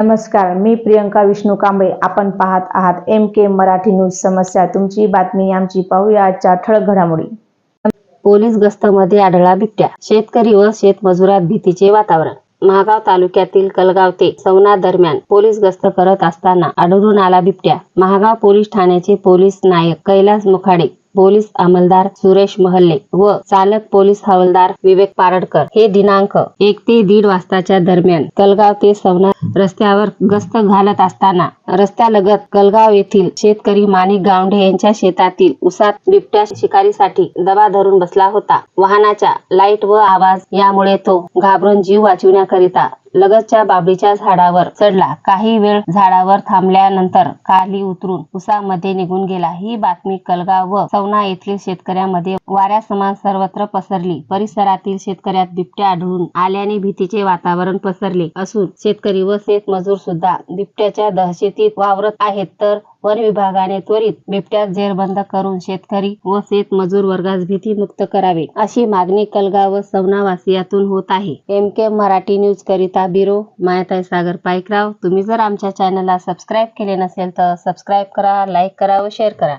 नमस्कार, मी प्रियंका विष्णू कांबळे. आपण पाहत आहात MK मराठी न्यूज. समस्या तुमची, बातमी आमची. पाहूया आजच्या ठळक घडामोडी. पोलीस गस्तीमध्ये आढळला बिबट्या. शेतकरी व शेतमजुरात भीतीचे वातावरण. महागाव तालुक्यातील कलगाव ते सवना दरम्यान पोलीस गस्त करत असताना आढळून आला बिबट्या. महागाव पोलीस ठाण्याचे पोलीस नायक कैलास मुखाडे, पोलीस अंमलदार सुरेश महल्ले व चालक पोलीस हवालदार विवेक पारडकर हे दिनांक 1 ते 1:30 वाजताच्या दरम्यान कलगाव ते सवना रस्त्यावर गस्त घालत असताना रस्त्यालगत कलगाव येथील शेतकरी माणिक गावंढे यांच्या शेतातील उसात बिबट्या शिकारीसाठी दबा धरून बसला होता. वाहनाच्या लाईट व आवाज यामुळे तो घाबरून जीव वाचविण्याकरिता लगतच्या बाबळीच्या झाडावर चढला. काही वेळ झाडावर थांबल्यानंतर खाली उतरून उसामध्ये निघून गेला. ही बातमी कलगाव व सवना येथील शेतकऱ्यांमध्ये वाऱ्यासमान सर्वत्र पसरली. परिसरातील शेतकऱ्यात बिबट्या आढळून आल्याने भीतीचे वातावरण पसरले असून शेतकरी व शेतमजूर सुद्धा बिबट्याच्या दहशतीत वावरत आहेत. तर वन विभागाने त्वरित बिबट्यास जेरबंद करून शेतकरी व शेतमजूर वर्गास भीतीमुक्त करावे अशी मागणी कलगाव व सवना वासियातून होत आहे. MK मराठी न्यूज करिता ब्युरो मायाताई सागर पाईकराव. तुम्ही जर आमच्या चॅनलला सबस्क्राईब केले नसेल तर सबस्क्राईब करा, लाईक करा व शेअर करा.